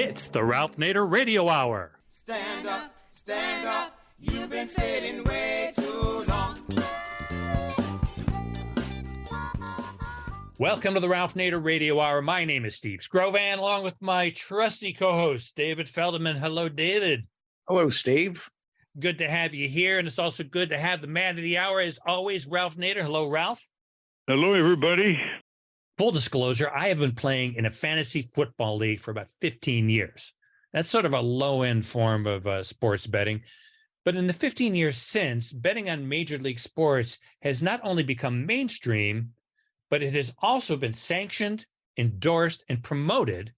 It's the Ralph Nader Radio Hour. Stand up, you've been sitting way too long. Welcome to the Ralph Nader Radio Hour. My name is Steve Scrovan, along with my trusty co-host, David Feldman. Hello, David. Hello, Steve. Good to have you here, and it's also good to have the man of the hour, as always, Ralph Nader. Hello, Ralph. Hello, everybody. Full disclosure, I have been playing in a fantasy football league for about 15 years. That's sort of a low-end form of sports betting. But in the 15 years since, betting on major league sports has not only become mainstream, but it has also been sanctioned, endorsed, and promoted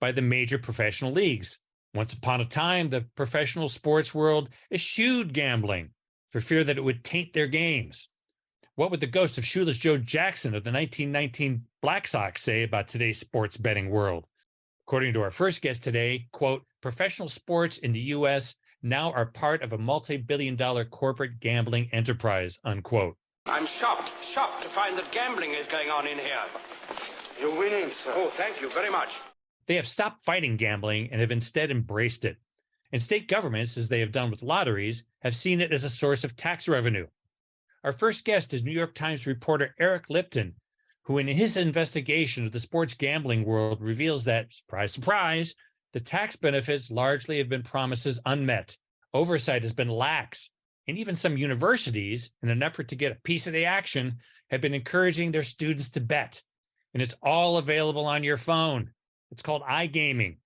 by the major professional leagues. Once upon a time, the professional sports world eschewed gambling for fear that it would taint their games. What would the ghost of Shoeless Joe Jackson of the 1919 Black Sox say about today's sports betting world? According to our first guest today, quote, professional sports in the U.S. now are part of a multi-billion-dollar corporate gambling enterprise, unquote. I'm shocked to find that gambling is going on in here. You're winning, sir. Oh, thank you very much. They have stopped fighting gambling and have instead embraced it. And state governments, as they have done with lotteries, have seen it as a source of tax revenue. Our first guest is New York Times reporter Eric Lipton, who in his investigation of the sports gambling world reveals that, surprise, surprise, the tax benefits largely have been promises unmet. Oversight has been lax, and even some universities, in an effort to get a piece of the action, have been encouraging their students to bet. And it's all available on your phone. It's called iGaming.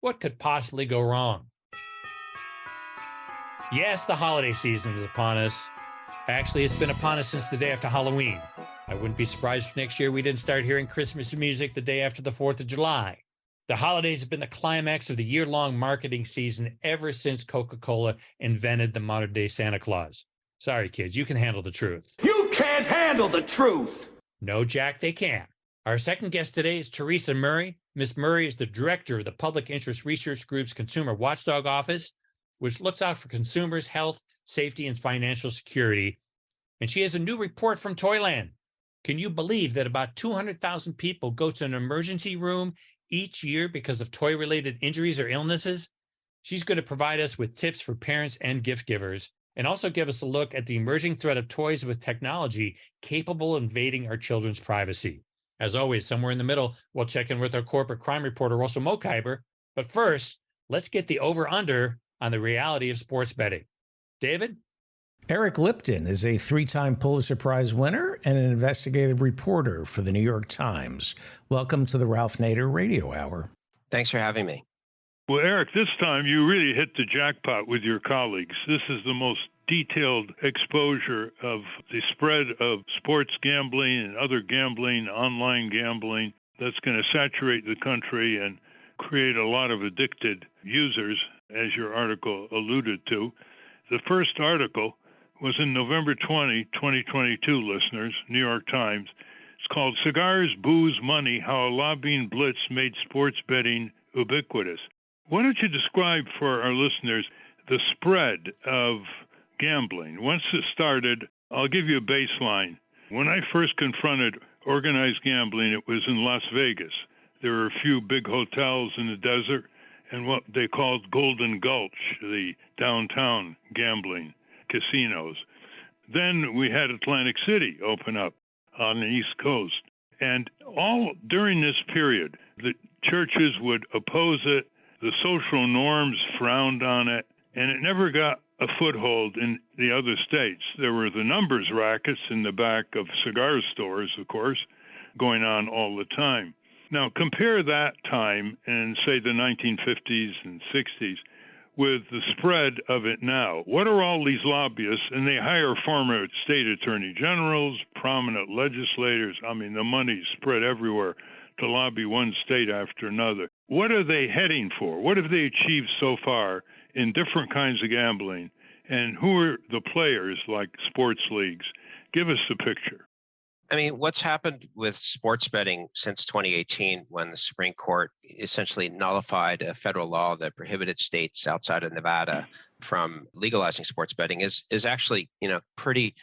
What could possibly go wrong? Yes, the holiday season is upon us. Actually, it's been upon us since the day after Halloween. I wouldn't be surprised if next year we didn't start hearing Christmas music the day after the 4th of July. The holidays have been the climax of the year-long marketing season ever since Coca-Cola invented the modern-day Santa Claus. Sorry, kids, you can handle the truth. You can't handle the truth! No, Jack, they can't. Our second guest today is Teresa Murray. Ms. Murray is the director of the Public Interest Research Group's Consumer Watchdog Office, which looks out for consumers' health, safety, and financial security. And she has a new report from Toyland. Can you believe that about 200,000 people go to an emergency room each year because of toy-related injuries or illnesses? She's going to provide us with tips for parents and gift givers, and also give us a look at the emerging threat of toys with technology capable of invading our children's privacy. As always, somewhere in the middle, we'll check in with our corporate crime reporter, Russell Mokhyber. But first, let's get the over-under on the reality of sports betting. David? Eric Lipton is a 3-time Pulitzer Prize winner and an investigative reporter for the New York Times. Welcome to the Ralph Nader Radio Hour. Thanks for having me. Well, Eric, this time you really hit the jackpot with your colleagues. This is the most detailed exposure of the spread of sports gambling and other gambling, online gambling, that's going to saturate the country and create a lot of addicted users, as your article alluded to. The first article was in November 2022, listeners, New York Times. It's called Cigars, Booze, Money, How a Lobbying Blitz Made Sports Betting Ubiquitous. Why don't you describe for our listeners the spread of gambling? Once it started, I'll give you a baseline. When I first confronted organized gambling, it was in Las Vegas. There were a few big hotels in the desert and what they called Golden Gulch, the downtown gambling casinos. Then we had Atlantic City open up on the East Coast. And all during this period, the churches would oppose it, the social norms frowned on it, and it never got a foothold in the other states. There were the numbers rackets in the back of cigar stores, of course, going on all the time. Now, compare that time in, say, the 1950s and 60s with the spread of it now. What are all these lobbyists? And they hire former state attorney generals, prominent legislators. I mean, the money's spread everywhere to lobby one state after another. What are they heading for? What have they achieved so far in different kinds of gambling? And who are the players like sports leagues? Give us the picture. I mean, what's happened with sports betting since 2018 when the Supreme Court essentially nullified a federal law that prohibited states outside of Nevada from legalizing sports betting is actually, pretty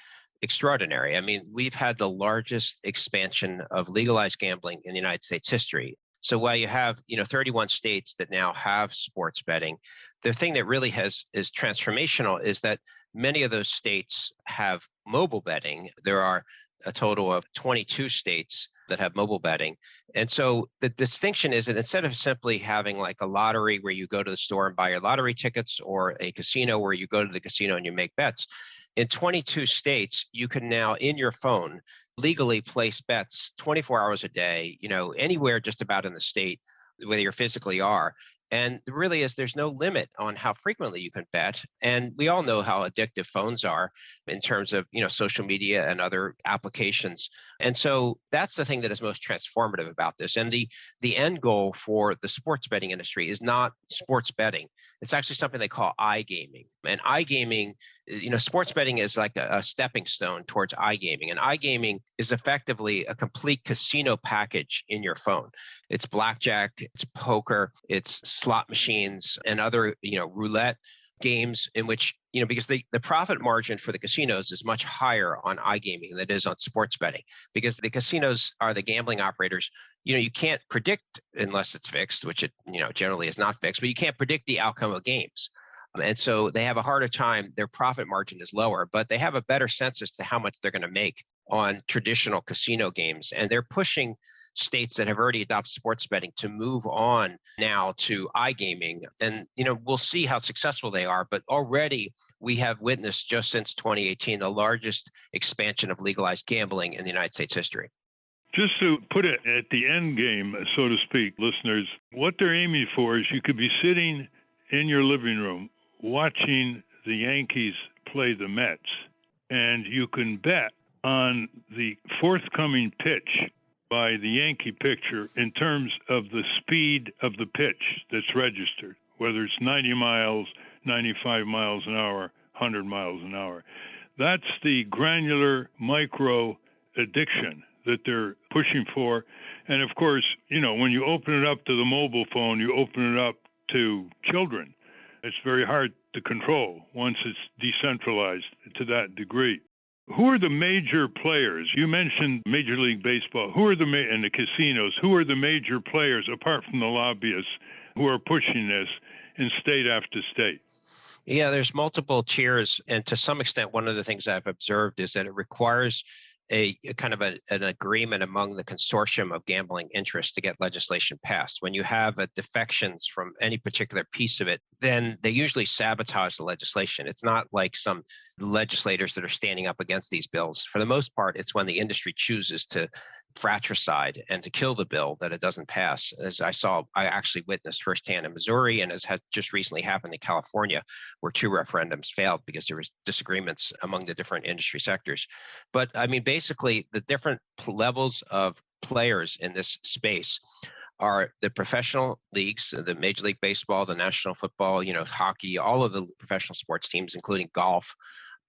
extraordinary. I mean, we've had the largest expansion of legalized gambling in the United States history. So while you have, 31 states that now have sports betting, the thing that really is transformational is that many of those states have mobile betting. There are a total of 22 states that have mobile betting. And so the distinction is that instead of simply having like a lottery where you go to the store and buy your lottery tickets, or a casino where you go to the casino and you make bets, in 22 states, you can now in your phone legally place bets 24 hours a day, anywhere just about in the state, whether you physically are. And really there's no limit on how frequently you can bet. And we all know how addictive phones are in terms of, social media and other applications. And so that's the thing that is most transformative about this. And the end goal for the sports betting industry is not sports betting. It's actually something they call iGaming. And iGaming, sports betting is like a stepping stone towards iGaming. And iGaming is effectively a complete casino package in your phone. It's blackjack, it's poker, it's slot machines, and other, roulette games in which, because the profit margin for the casinos is much higher on iGaming than it is on sports betting, because the casinos are the gambling operators. You can't predict unless it's fixed, which it, generally is not fixed, but you can't predict the outcome of games. And so they have a harder time. Their profit margin is lower, but they have a better sense as to how much they're going to make on traditional casino games. And they're pushing states that have already adopted sports betting to move on now to iGaming. And, we'll see how successful they are. But already we have witnessed, just since 2018, the largest expansion of legalized gambling in the United States history. Just to put it at the end game, so to speak, listeners, what they're aiming for is you could be sitting in your living room watching the Yankees play the Mets, and you can bet on the forthcoming pitch by the Yankee pitcher in terms of the speed of the pitch that's registered, whether it's 90 miles, 95 miles an hour, 100 miles an hour. That's the granular micro addiction that they're pushing for. And of course, when you open it up to the mobile phone, you open it up to children. It's very hard to control once it's decentralized to that degree. Who are the major players? You mentioned Major League Baseball. Who are and the casinos? Who are the major players, apart from the lobbyists, who are pushing this in state after state? Yeah, there's multiple tiers. And to some extent, one of the things I've observed is that it requires a kind of an agreement among the consortium of gambling interests to get legislation passed. When you have defections from any particular piece of it, then they usually sabotage the legislation. It's not like some legislators that are standing up against these bills. For the most part, it's when the industry chooses to fratricide and to kill the bill that it doesn't pass. As I actually witnessed firsthand in Missouri, and as has just recently happened in California, where 2 referendums failed because there was disagreements among the different industry sectors. But I mean, basically, the different levels of players in this space are the professional leagues, the Major League Baseball, the National Football, hockey, all of the professional sports teams, including golf.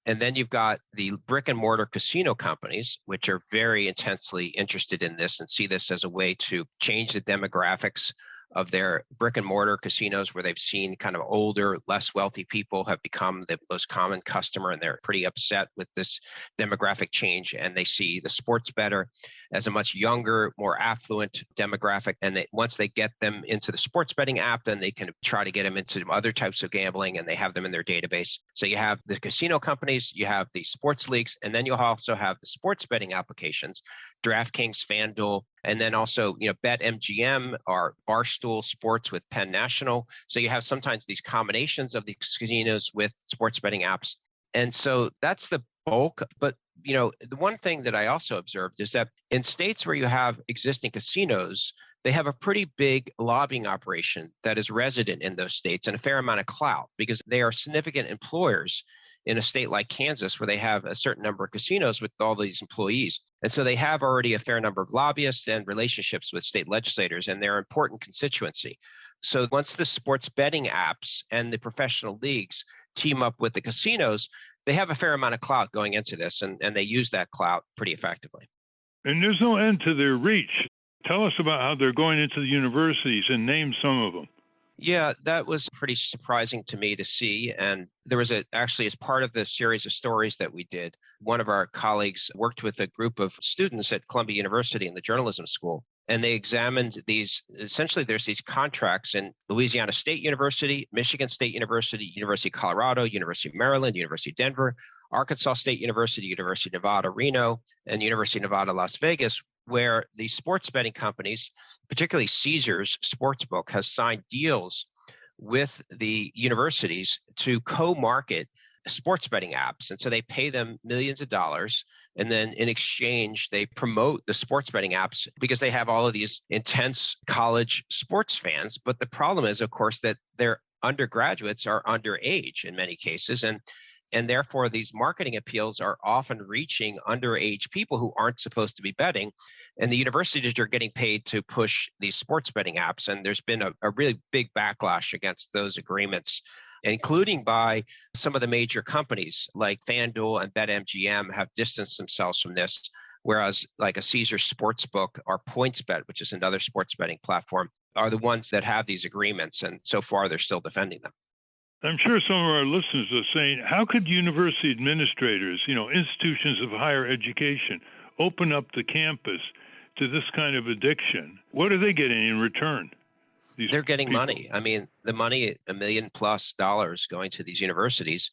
And then you've got the brick and mortar casino companies, which are very intensely interested in this and see this as a way to change the demographics of their brick and mortar casinos, where they've seen kind of older, less wealthy people have become the most common customer, and they're pretty upset with this demographic change. And they see the sports bettor as a much younger, more affluent demographic. And once they get them into the sports betting app, then they can try to get them into other types of gambling, and they have them in their database. So you have the casino companies, you have the sports leagues, and then you'll also have the sports betting applications, DraftKings, FanDuel, and then also, BetMGM or Barstool Sports with Penn National. So you have sometimes these combinations of these casinos with sports betting apps. And so that's the bulk. But, the one thing that I also observed is that in states where you have existing casinos, they have a pretty big lobbying operation that is resident in those states and a fair amount of clout, because they are significant employers in a state like Kansas, where they have a certain number of casinos with all these employees. And so they have already a fair number of lobbyists and relationships with state legislators, and they're an important constituency. So once the sports betting apps and the professional leagues team up with the casinos, they have a fair amount of clout going into this, and they use that clout pretty effectively. And there's no end to their reach. Tell us about how they're going into the universities and name some of them. Yeah, that was pretty surprising to me to see. And there was actually, as part of the series of stories that we did, one of our colleagues worked with a group of students at Columbia University in the journalism school. And they examined these, essentially there's these contracts in Louisiana State University, Michigan State University, University of Colorado, University of Maryland, University of Denver, Arkansas State University, University of Nevada, Reno, and University of Nevada, Las Vegas, where the sports betting companies, particularly Caesars Sportsbook, has signed deals with the universities to co-market sports betting apps. And so they pay them millions of dollars. And then in exchange, they promote the sports betting apps because they have all of these intense college sports fans. But the problem is, of course, that their undergraduates are underage in many cases. And therefore, these marketing appeals are often reaching underage people who aren't supposed to be betting. And the universities are getting paid to push these sports betting apps. And there's been a really big backlash against those agreements, including by some of the major companies like FanDuel and BetMGM have distanced themselves from this, whereas like a Caesars Sportsbook or PointsBet, which is another sports betting platform, are the ones that have these agreements. And so far, they're still defending them. I'm sure some of our listeners are saying, how could university administrators, institutions of higher education, open up the campus to this kind of addiction? What are they getting in return? They're getting money. I mean, the money, $1 million+ going to these universities.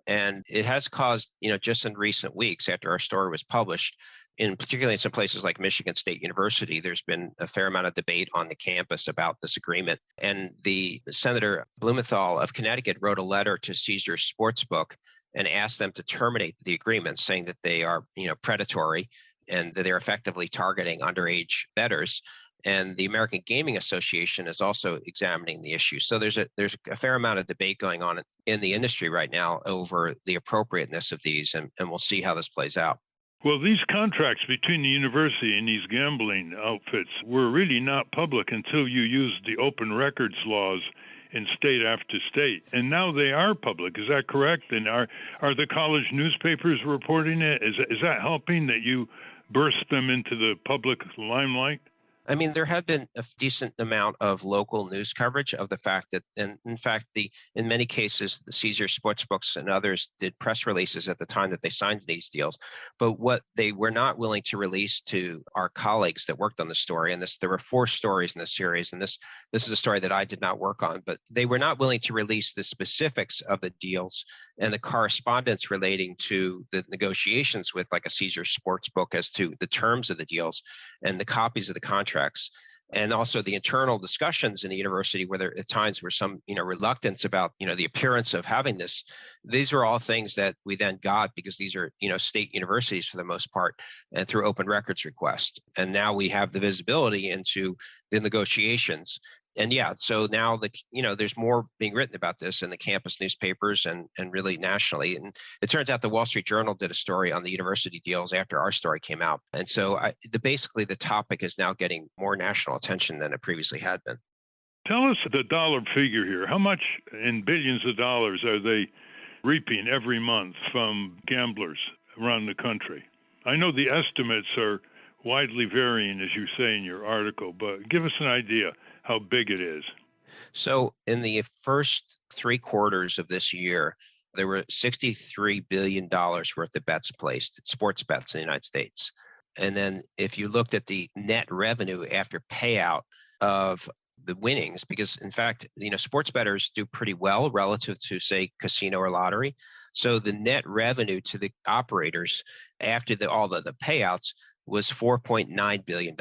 And it has caused, just in recent weeks after our story was published, particularly in some places like Michigan State University, there's been a fair amount of debate on the campus about this agreement. And the Senator Blumenthal of Connecticut wrote a letter to Caesars Sportsbook and asked them to terminate the agreement, saying that they are, predatory and that they're effectively targeting underage bettors. And the American Gaming Association is also examining the issue. So there's a fair amount of debate going on in the industry right now over the appropriateness of these, and we'll see how this plays out. Well, these contracts between the university and these gambling outfits were really not public until you used the open records laws in state after state. And now they are public. Is that correct? And are the college newspapers reporting it? Is that helping that you burst them into the public limelight? I mean, there had been a decent amount of local news coverage of the fact that, and in fact, in many cases, the Caesars Sportsbooks and others did press releases at the time that they signed these deals. But what they were not willing to release to our colleagues that worked on the story, and there were 4 stories in this series, and this is a story that I did not work on, but they were not willing to release the specifics of the deals and the correspondence relating to the negotiations with like a Caesars Sportsbook as to the terms of the deals and the copies of the contracts. And also the internal discussions in the university, where there at times were some, reluctance about, the appearance of having this. These were all things that we then got because these are, state universities for the most part, and through open records request. And now we have the visibility into the negotiations. And yeah, so now there's more being written about this in the campus newspapers and really nationally. And it turns out the Wall Street Journal did a story on the university deals after our story came out. And so basically the topic is now getting more national attention than it previously had been. Tell us the dollar figure here. How much in billions of dollars are they reaping every month from gamblers around the country? I know the estimates are widely varying, as you say in your article, but give us an idea how big it is. So in the first 3 quarters of this year, there were $63 billion worth of bets placed, sports bets in the United States. And then if you looked at the net revenue after payout of the winnings, because in fact, sports bettors do pretty well relative to, say, casino or lottery. So the net revenue to the operators after all the payouts was $4.9 billion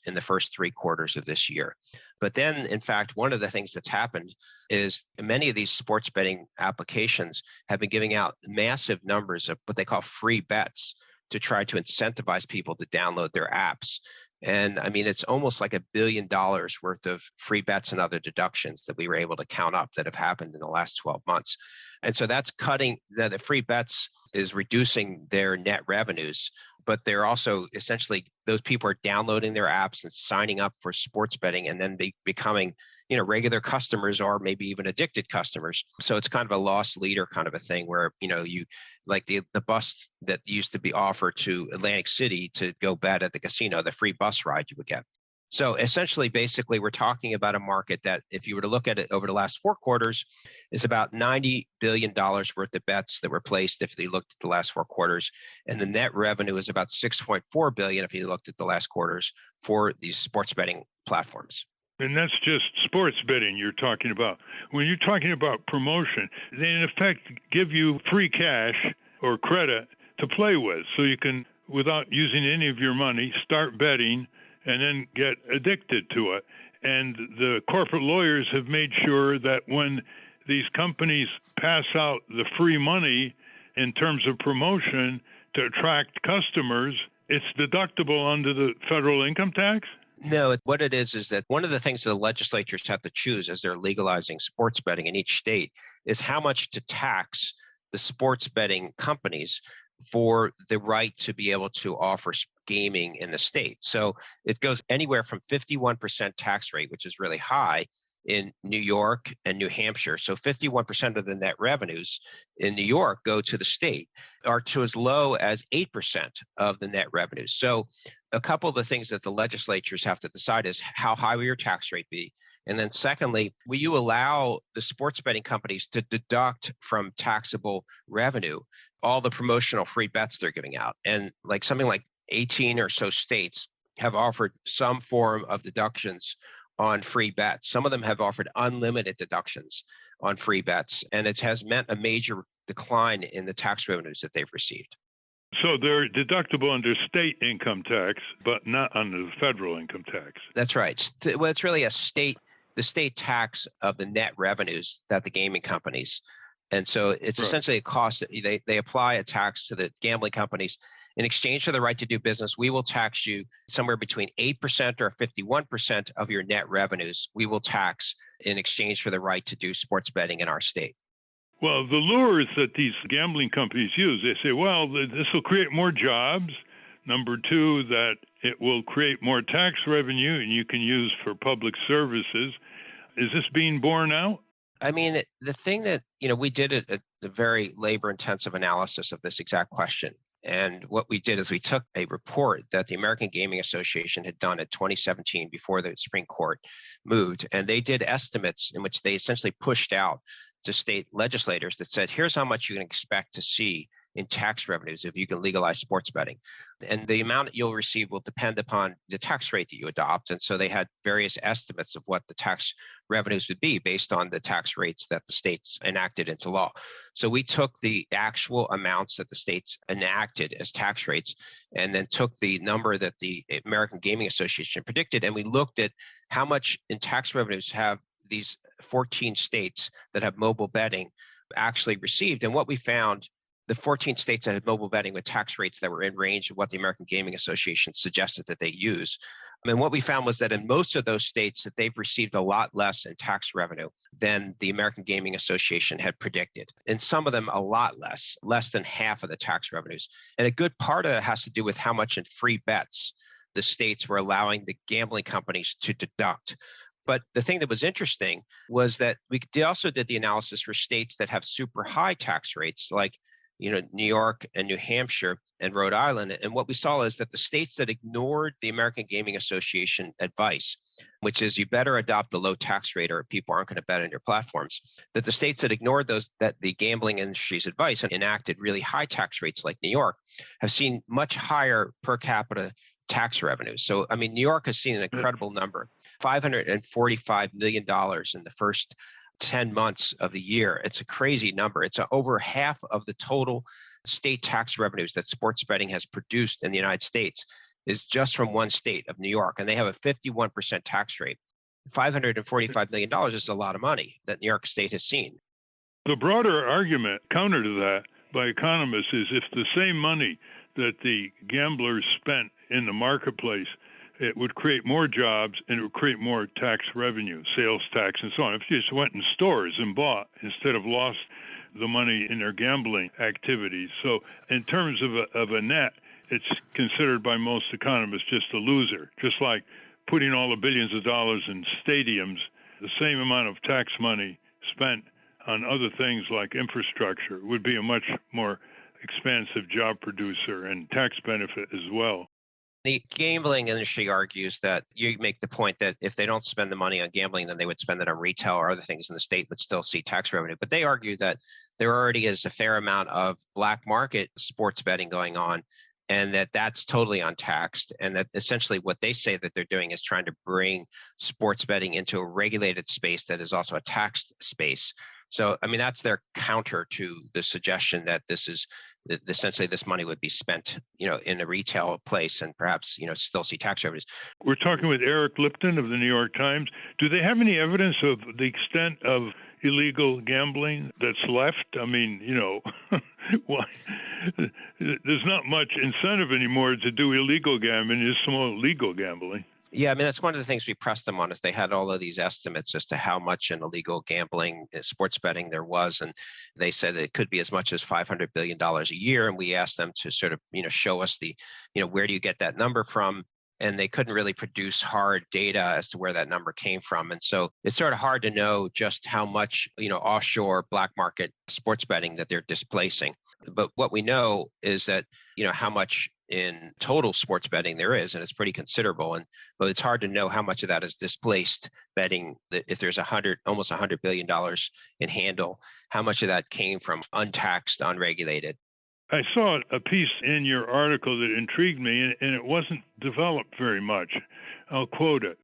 in the first 3 quarters of this year. But then, in fact, one of the things that's happened is many of these sports betting applications have been giving out massive numbers of what they call free bets to try to incentivize people to download their apps. And I mean, it's almost like $1 billion worth of free bets and other deductions that we were able to count up that have happened in the last 12 months. And so that's cutting, the free bets is reducing their net revenues, but they're also essentially, those people are downloading their apps and signing up for sports betting and then becoming, regular customers or maybe even addicted customers. So it's kind of a lost leader kind of a thing where, you like the bus that used to be offered to Atlantic City to go bet at the casino, the free bus ride you would get. So essentially, basically, we're talking about a market that, if you were to look at it over the last 4 quarters, is about $90 billion worth of bets that were placed if you looked at the last 4 quarters. And the net revenue is about $6.4 billion if you looked at the last quarters for these sports betting platforms. And that's just sports betting you're talking about. When you're talking about promotion, they in effect give you free cash or credit to play with. So you can, without using any of your money, start betting and then get addicted to it. And the corporate lawyers have made sure that when these companies pass out the free money in terms of promotion to attract customers, it's deductible under the federal income tax? No, what it is that one of the things that the legislatures have to choose as they're legalizing sports betting in each state is how much to tax the sports betting companies for the right to be able to offer gaming in the state. So it goes anywhere from 51% tax rate, which is really high in New York and New Hampshire. So 51% of the net revenues in New York go to the state, or to as low as 8% of the net revenues. So a couple of the things that the legislatures have to decide is how high will your tax rate be? And then secondly, will you allow the sports betting companies to deduct from taxable revenue all the promotional free bets they're giving out? And like something like 18 or so states have offered some form of deductions on free bets. Some of them have offered unlimited deductions on free bets, and it has meant a major decline in the tax revenues that they've received. So they're deductible under state income tax, but not under the federal income tax. That's right. Well, it's really the state tax of the net revenues that the gaming companies. And so it's essentially a cost that they apply a tax to the gambling companies. In exchange for the right to do business, we will tax you somewhere between 8% or 51% of your net revenues. We will tax in exchange for the right to do sports betting in our state. Well, the lures that these gambling companies use, they say, well, this will create more jobs. Number two, that it will create more tax revenue and you can use for public services. Is this being borne out? I mean, the thing that, we did a very labor-intensive analysis of this exact question. And what we did is we took a report that the American Gaming Association had done in 2017 before the Supreme Court moved, and they did estimates in which they essentially pushed out to state legislators that said, here's how much you can expect to see in tax revenues if you can legalize sports betting. And the amount that you'll receive will depend upon the tax rate that you adopt. And so they had various estimates of what the tax revenues would be based on the tax rates that the states enacted into law. So we took the actual amounts that the states enacted as tax rates and then took the number that the American Gaming Association predicted, and we looked at how much in tax revenues have these 14 states that have mobile betting actually received. And what we found, the 14 states that had mobile betting with tax rates that were in range of what the American Gaming Association suggested that they use. And what we found was that in most of those states that they've received a lot less in tax revenue than the American Gaming Association had predicted. In some of them, a lot less than half of the tax revenues. And a good part of it has to do with how much in free bets the states were allowing the gambling companies to deduct. But the thing that was interesting was that we also did the analysis for states that have super high tax rates, like New York and New Hampshire and Rhode Island. And what we saw is that the states that ignored the American Gaming Association advice, which is you better adopt a low tax rate or people aren't going to bet on your platforms, that the states that ignored that the gambling industry's advice and enacted really high tax rates like New York have seen much higher per capita tax revenues. So, New York has seen an incredible number, $545 million in the first 10 months of the year. It's a crazy number. It's over half of the total state tax revenues that sports betting has produced in the United States is just from one state of New York, and they have a 51% tax rate. $545 million is a lot of money that New York State has seen. The broader argument counter to that by economists is if the same money that the gamblers spent in the marketplace, it would create more jobs and it would create more tax revenue, sales tax and so on. If you just went in stores and bought instead of lost the money in their gambling activities. So in terms of a net, it's considered by most economists just a loser, just like putting all the billions of dollars in stadiums, the same amount of tax money spent on other things like infrastructure would be a much more expansive job producer and tax benefit as well. The gambling industry argues that you make the point that if they don't spend the money on gambling, then they would spend it on retail or other things, and the state would still see tax revenue. But they argue that there already is a fair amount of black market sports betting going on, and that that's totally untaxed, and that essentially what they say that they're doing is trying to bring sports betting into a regulated space that is also a taxed space. So, I mean, that's their counter to the suggestion that this is essentially this money would be spent, in a retail place and perhaps, still see tax revenues. We're talking with Eric Lipton of the New York Times. Do they have any evidence of the extent of illegal gambling that's left? I mean, why? There's not much incentive anymore to do illegal gambling. There's some more legal gambling. Yeah, I mean, that's one of the things we pressed them on is they had all of these estimates as to how much in illegal gambling, sports betting there was. And they said it could be as much as $500 billion a year. And we asked them to sort of, show us where do you get that number from? And they couldn't really produce hard data as to where that number came from. And so it's sort of hard to know just how much, offshore black market sports betting that they're displacing. But what we know is that, how much in total sports betting there is, and it's pretty considerable. But it's hard to know how much of that is displaced betting. If there's almost $100 billion in handle, how much of that came from untaxed, unregulated? I saw a piece in your article that intrigued me, and it wasn't developed very much. I'll quote it.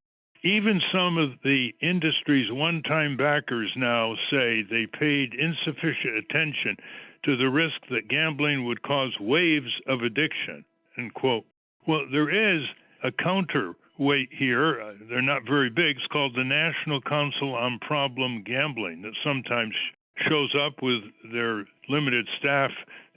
Even some of the industry's one-time backers now say they paid insufficient attention to the risk that gambling would cause waves of addiction, end quote. Well, there is a counterweight here. They're not very big. It's called the National Council on Problem Gambling that sometimes shows up with their limited staff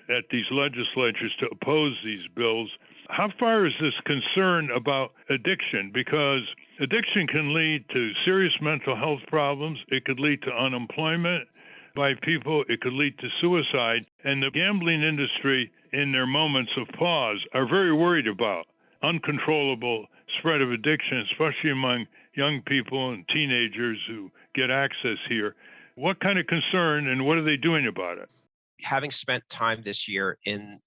at these legislatures to oppose these bills. How far is this concern about addiction? Because addiction can lead to serious mental health problems. It could lead to unemployment by people. It could lead to suicide. And the gambling industry, in their moments of pause, are very worried about uncontrollable spread of addiction, especially among young people and teenagers who get access here. What kind of concern, and what are they doing about it? Having spent time this year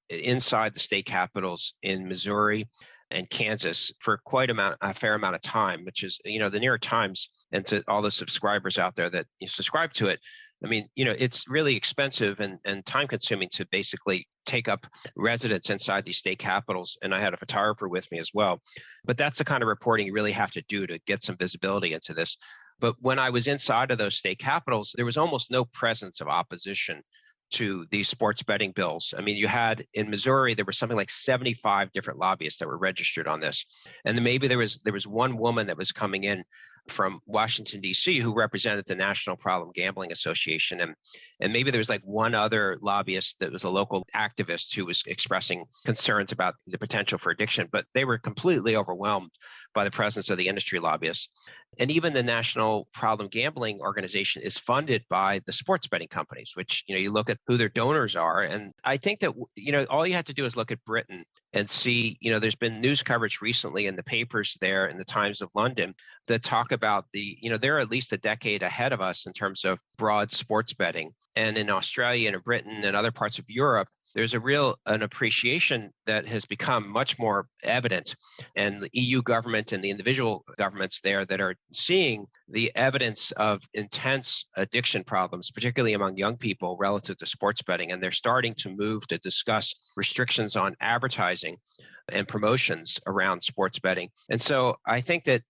inside the state capitals in Missouri and Kansas for a fair amount of time, which is, the New York Times, and to all the subscribers out there that subscribe to it, I mean, it's really expensive and time consuming to basically take up residence inside these state capitals. And I had a photographer with me as well. But that's the kind of reporting you really have to do to get some visibility into this. But when I was inside of those state capitals, there was almost no presence of opposition to these sports betting bills. I mean, you had in Missouri, there were something like 75 different lobbyists that were registered on this. And then maybe there was one woman that was coming in from Washington, D.C., who represented the National Problem Gambling Association. And maybe there was like one other lobbyist that was a local activist who was expressing concerns about the potential for addiction, but they were completely overwhelmed by the presence of the industry lobbyists. And even the National Problem Gambling Organization is funded by the sports betting companies, which, you look at who their donors are. And I think that, all you have to do is look at Britain and see, there's been news coverage recently in the papers there in the Times of London that talk about they're at least a decade ahead of us in terms of broad sports betting. And in Australia and in Britain and other parts of Europe, there's an appreciation that has become much more evident, and the EU government and the individual governments there that are seeing the evidence of intense addiction problems, particularly among young people relative to sports betting. And they're starting to move to discuss restrictions on advertising and promotions around sports betting. And so I think that,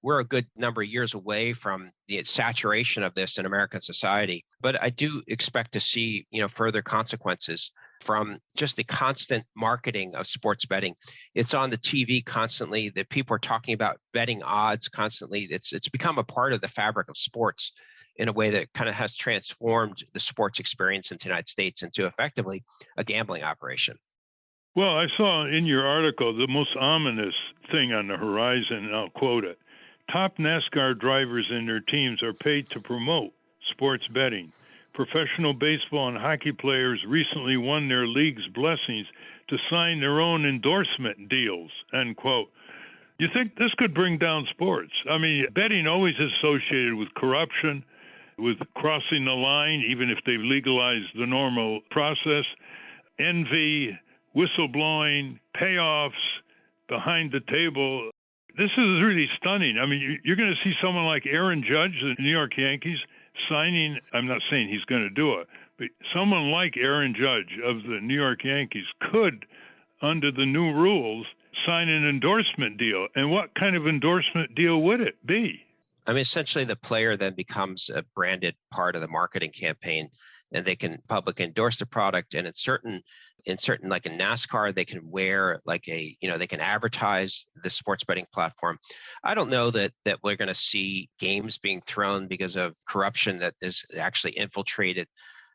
we're a good number of years away from the saturation of this in American society, but I do expect to see, further consequences from just the constant marketing of sports betting. It's on the TV constantly, that people are talking about betting odds constantly. It's become a part of the fabric of sports in a way that kind of has transformed the sports experience in the United States into effectively a gambling operation. Well, I saw in your article the most ominous thing on the horizon, and I'll quote it. Top NASCAR drivers and their teams are paid to promote sports betting. Professional baseball and hockey players recently won their league's blessings to sign their own endorsement deals, end quote. You think this could bring down sports? I mean, betting always is associated with corruption, with crossing the line, even if they've legalized the normal process, envy, whistleblowing, payoffs, behind the table. This is really stunning. I mean, you're going to see someone like Aaron Judge, the New York Yankees, signing. I'm not saying he's going to do it, but someone like Aaron Judge of the New York Yankees could, under the new rules, sign an endorsement deal. And what kind of endorsement deal would it be? I mean, essentially the player then becomes a branded part of the marketing campaign, and they can publicly endorse the product. And in certain, like in NASCAR, they can wear like they can advertise the sports betting platform. I don't know that we're going to see games being thrown because of corruption that is actually infiltrated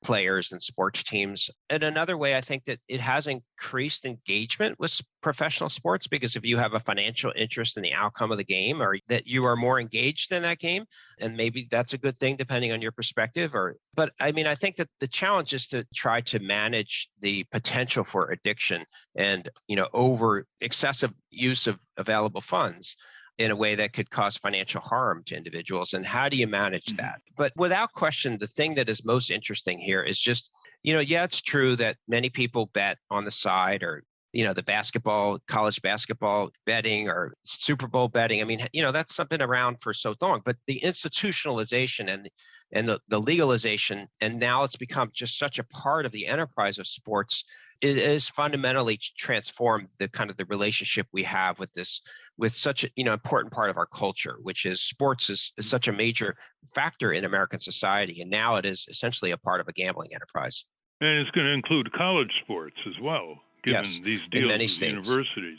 players and sports teams. And another way, I think that it has increased engagement with professional sports, because if you have a financial interest in the outcome of the game, or that you are more engaged in that game, and maybe that's a good thing depending on your perspective. But I mean, I think that the challenge is to try to manage the potential for addiction and, over excessive use of available funds in a way that could cause financial harm to individuals. And how do you manage that? But without question, the thing that is most interesting here is just, yeah, it's true that many people bet on the side, or, the college basketball betting or Super Bowl betting. I mean, that's something around for so long, but the institutionalization and the legalization, and now it's become just such a part of the enterprise of sports, it is fundamentally transformed the kind of the relationship we have with this, with such an important part of our culture, which is sports is such a major factor in American society. And now it is essentially a part of a gambling enterprise. And it's going to include college sports as well, given these deals with universities.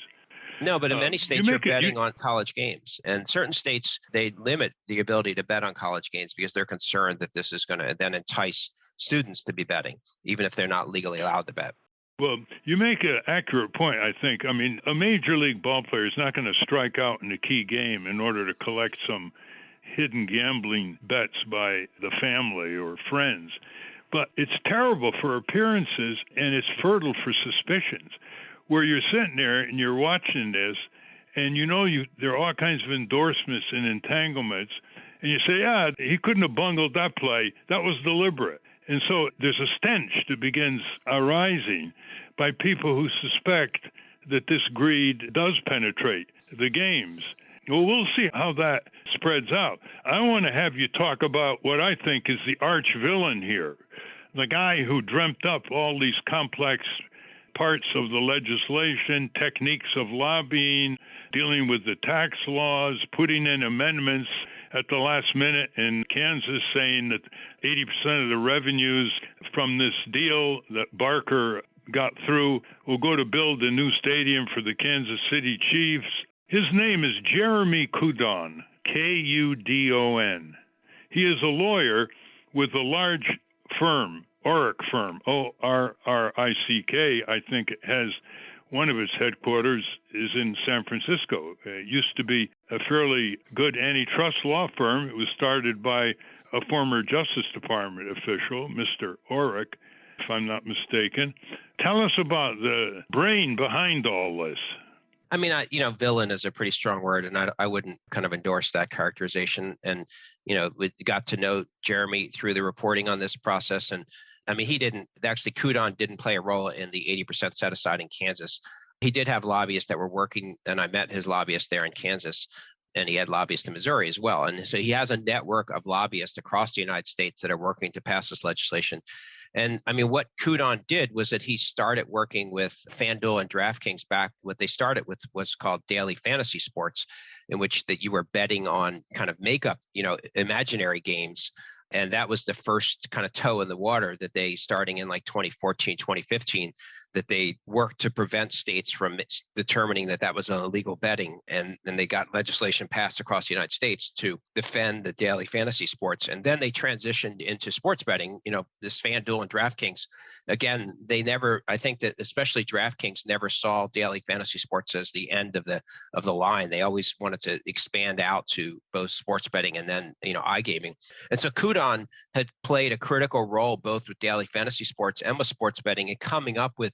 No, but in many states, you're betting on college games. And certain states, they limit the ability to bet on college games because they're concerned that this is going to then entice students to be betting, even if they're not legally allowed to bet. Well, you make an accurate point, I think. I mean, a major league ball player is not going to strike out in a key game in order to collect some hidden gambling bets by the family or friends. But it's terrible for appearances, and it's fertile for suspicions, where you're sitting there and you're watching this, and there are all kinds of endorsements and entanglements, and you say, yeah, he couldn't have bungled that play. That was deliberate. And so there's a stench that begins arising by people who suspect that this greed does penetrate the games. Well, we'll see how that spreads out. I want to have you talk about what I think is the arch villain here, the guy who dreamt up all these complex parts of the legislation, techniques of lobbying, dealing with the tax laws, putting in amendments at the last minute in Kansas, saying that 80% of the revenues from this deal that Barker got through will go to build a new stadium for the Kansas City Chiefs. His name is Jeremy Kudon, Kudon. He is a lawyer with a large firm, Orrick firm, O-R-R-I-C-K. I think it has one of its headquarters is in San Francisco. It used to be a fairly good antitrust law firm. It was started by a former Justice Department official, Mr. Orrick, if I'm not mistaken. Tell us about the brain behind all this. I mean, villain is a pretty strong word, and I wouldn't kind of endorse that characterization. And, we got to know Jeremy through the reporting on this process. And I mean, Kudon didn't play a role in the 80% set aside in Kansas. He did have lobbyists that were working, and I met his lobbyists there in Kansas, and he had lobbyists in Missouri as well. And so he has a network of lobbyists across the United States that are working to pass this legislation. And I mean, what Kudon did was that he started working with FanDuel and DraftKings back. What they started with was called daily fantasy sports, in which that you were betting on kind of makeup, imaginary games. And that was the first kind of toe in the water that they, starting in like 2014, 2015, that they worked to prevent states from determining that was an illegal betting. And then they got legislation passed across the United States to defend the daily fantasy sports. And then they transitioned into sports betting, this FanDuel and DraftKings. Again, I think that especially DraftKings never saw daily fantasy sports as the end of the line. They always wanted to expand out to both sports betting and then, iGaming. And so Kudon had played a critical role both with daily fantasy sports and with sports betting and coming up with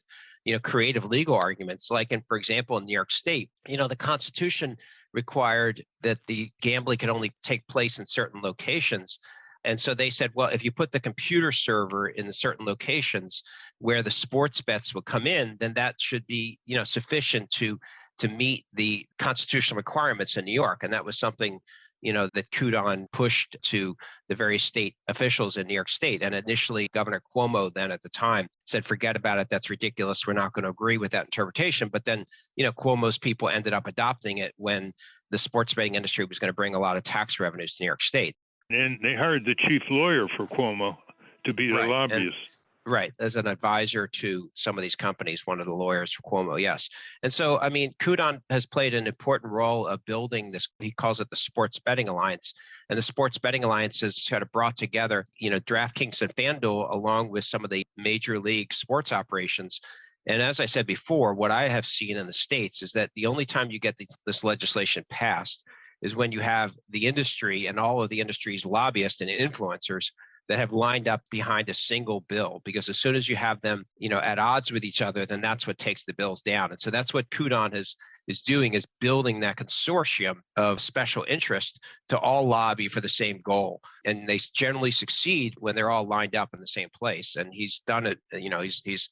creative legal arguments. Like, for example, in New York State, the Constitution required that the gambling could only take place in certain locations. And so they said, well, if you put the computer server in certain locations where the sports bets will come in, then that should be, sufficient to to meet the constitutional requirements in New York. And that was something, that Kudon pushed to the various state officials in New York State. And initially, Governor Cuomo then at the time said, forget about it. That's ridiculous. We're not going to agree with that interpretation. But then, Cuomo's people ended up adopting it when the sports betting industry was going to bring a lot of tax revenues to New York State. And they hired the chief lawyer for Cuomo to be the lobbyist. Right, as an advisor to some of these companies, one of the lawyers for Cuomo, yes. And so, Kudon has played an important role of building this, he calls it the Sports Betting Alliance. And the Sports Betting Alliance has kind of brought together, DraftKings and FanDuel, along with some of the major league sports operations. And as I said before, what I have seen in the States is that the only time you get this legislation passed is when you have the industry and all of the industry's lobbyists and influencers that have lined up behind a single bill, because as soon as you have them, at odds with each other, then that's what takes the bills down. And so that's what Kudon is doing, is building that consortium of special interest to all lobby for the same goal. And they generally succeed when they're all lined up in the same place. And he's done it, he's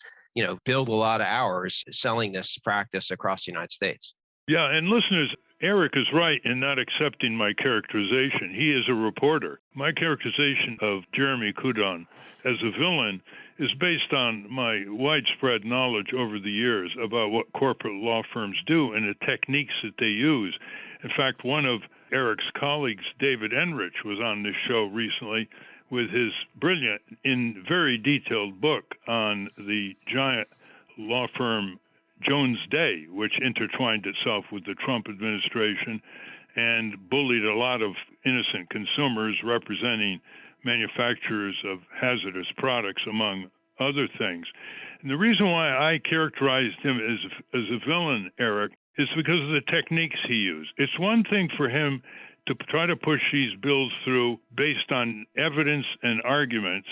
billed a lot of hours selling this practice across the United States. Yeah, and listeners, Eric is right in not accepting my characterization. He is a reporter. My characterization of Jeremy Kudon as a villain is based on my widespread knowledge over the years about what corporate law firms do and the techniques that they use. In fact, one of Eric's colleagues, David Enrich, was on this show recently with his brilliant and very detailed book on the giant law firm Jones Day, which intertwined itself with the Trump administration and bullied a lot of innocent consumers representing manufacturers of hazardous products, among other things. And the reason why I characterized him as a villain, Eric, is because of the techniques he used. It's one thing for him to try to push these bills through based on evidence and arguments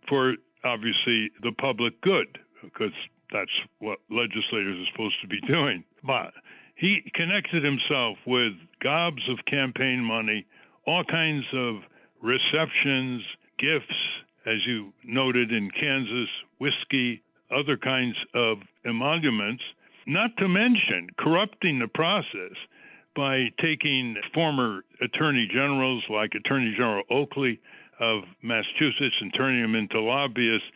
for, obviously, the public good, because that's what legislators are supposed to be doing. But he connected himself with gobs of campaign money, all kinds of receptions, gifts, as you noted in Kansas, whiskey, other kinds of emoluments, not to mention corrupting the process by taking former attorney generals like Attorney General Oakley of Massachusetts and turning them into lobbyists,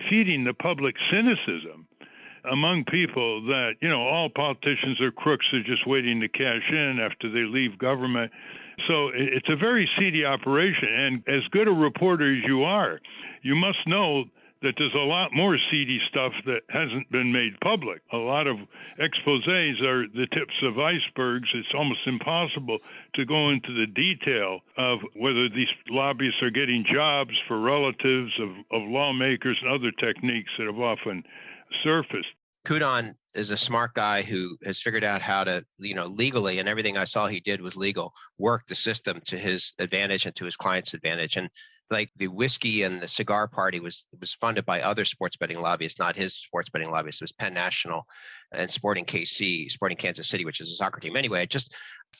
feeding the public cynicism among people that, all politicians are crooks, they're just waiting to cash in after they leave government. So it's a very seedy operation. And as good a reporter as you are, you must know that there's a lot more seedy stuff that hasn't been made public. A lot of exposés are the tips of icebergs. It's almost impossible to go into the detail of whether these lobbyists are getting jobs for relatives of lawmakers and other techniques that have often surfaced. Kudon is a smart guy who has figured out how to, legally, and everything I saw he did was legal, work the system to his advantage and to his client's advantage. And like the whiskey and the cigar party was funded by other sports betting lobbyists, not his sports betting lobbyists. It was Penn National and Sporting Kansas City, which is a soccer team. Anyway,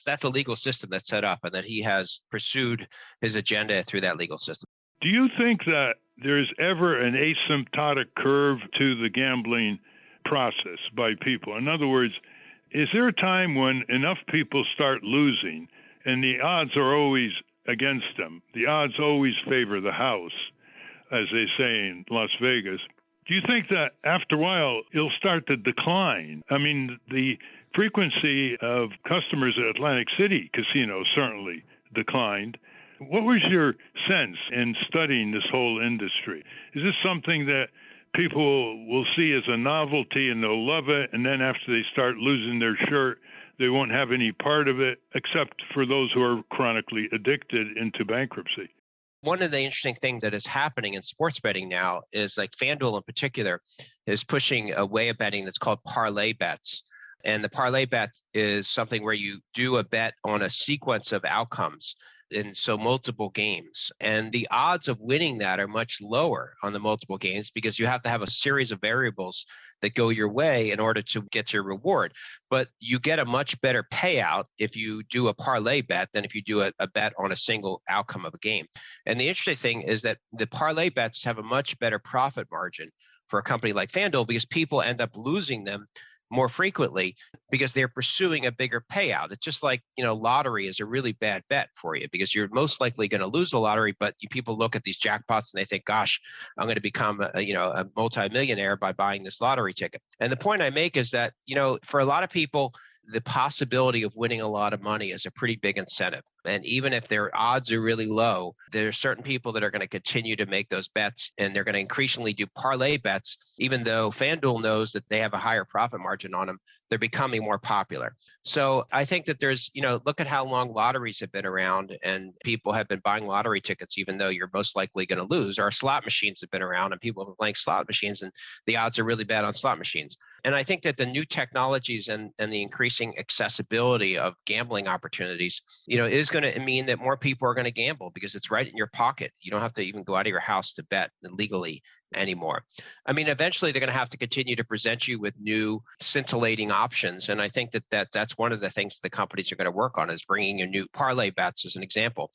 that's a legal system that's set up, and that he has pursued his agenda through that legal system. Do you think that there's ever an asymptotic curve to the gambling process by people? In other words, is there a time when enough people start losing and the odds are always against them? The odds always favor the house, as they say in Las Vegas. Do you think that after a while it'll start to decline? I mean, the frequency of customers at Atlantic City Casino certainly declined. What was your sense in studying this whole industry? Is this something that people will see as a novelty and they'll love it, and then after they start losing their shirt, they won't have any part of it, except for those who are chronically addicted into bankruptcy? One of the interesting things that is happening in sports betting now is, like, FanDuel in particular is pushing a way of betting that's called parlay bets. And the parlay bet is something where you do a bet on a sequence of outcomes, and so multiple games. And the odds of winning that are much lower on the multiple games because you have to have a series of variables that go your way in order to get your reward. But you get a much better payout if you do a parlay bet than if you do a bet on a single outcome of a game. And the interesting thing is that the parlay bets have a much better profit margin for a company like FanDuel because people end up losing them more frequently because they're pursuing a bigger payout. It's just like, lottery is a really bad bet for you because you're most likely going to lose the lottery, but people look at these jackpots and they think, gosh, I'm going to become a multimillionaire by buying this lottery ticket. And the point I make is that, for a lot of people, the possibility of winning a lot of money is a pretty big incentive. And even if their odds are really low, there are certain people that are going to continue to make those bets, and they're going to increasingly do parlay bets. Even though FanDuel knows that they have a higher profit margin on them, they're becoming more popular. So I think that there's, look at how long lotteries have been around, and people have been buying lottery tickets, even though you're most likely going to lose. Or slot machines have been around, and people have been playing slot machines, and the odds are really bad on slot machines. And I think that the new technologies and the increasing accessibility of gambling opportunities, is going to mean that more people are going to gamble because it's right in your pocket. You don't have to even go out of your house to bet legally anymore. I mean, eventually they're going to have to continue to present you with new scintillating options. And I think that's one of the things the companies are going to work on, is bringing you new parlay bets, as an example,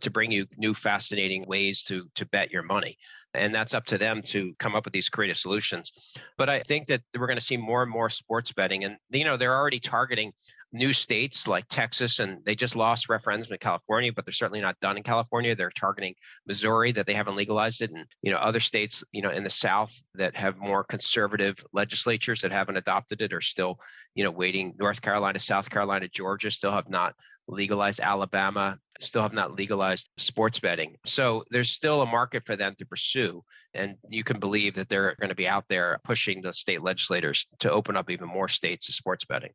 to bring you new fascinating ways to bet your money. And that's up to them to come up with these creative solutions. But I think that we're going to see more and more sports betting. And, they're already targeting new states like Texas, and they just lost referendum in California, but they're certainly not done in California. They're targeting Missouri, that they haven't legalized it, and other states in the South that have more conservative legislatures that haven't adopted it are still waiting. North Carolina, South Carolina, Georgia still have not legalized. Alabama still have not legalized sports betting. So there's still a market for them to pursue, and you can believe that they're going to be out there pushing the state legislators to open up even more states to sports betting.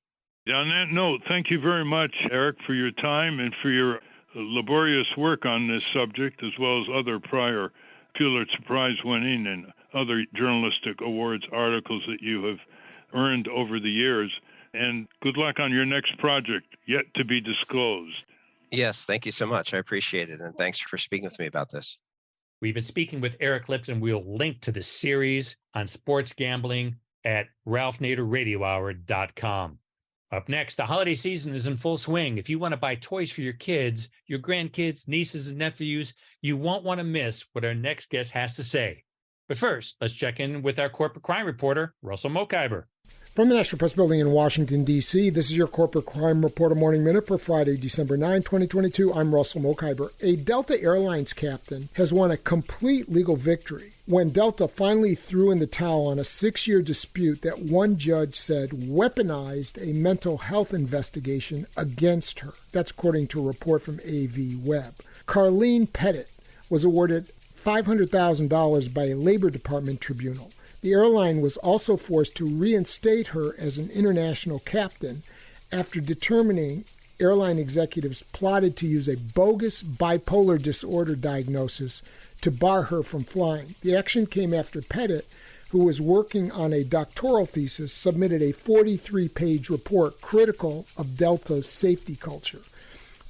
On that note, thank you very much, Eric, for your time and for your laborious work on this subject, as well as other prior Pulitzer Prize winning and other journalistic awards articles that you have earned over the years. And good luck on your next project, yet to be disclosed. Yes, thank you so much. I appreciate it. And thanks for speaking with me about this. We've been speaking with Eric Lipton. We'll link to the series on sports gambling at ralphnaderradiohour.com. Up next, the holiday season is in full swing. If you want to buy toys for your kids, your grandkids, nieces, and nephews, you won't want to miss what our next guest has to say. But first, let's check in with our corporate crime reporter, Russell Mokhiber. From the National Press Building in Washington, D.C., this is your Corporate Crime Reporter Morning Minute for Friday, December 9, 2022. I'm Russell Mokhiber. A Delta Airlines captain has won a complete legal victory when Delta finally threw in the towel on a 6-year dispute that one judge said weaponized a mental health investigation against her. That's according to a report from AV Web. Carlene Pettit was awarded $500,000 by a Labor Department tribunal. The airline was also forced to reinstate her as an international captain after determining airline executives plotted to use a bogus bipolar disorder diagnosis to bar her from flying. The action came after Pettit, who was working on a doctoral thesis, submitted a 43-page report critical of Delta's safety culture.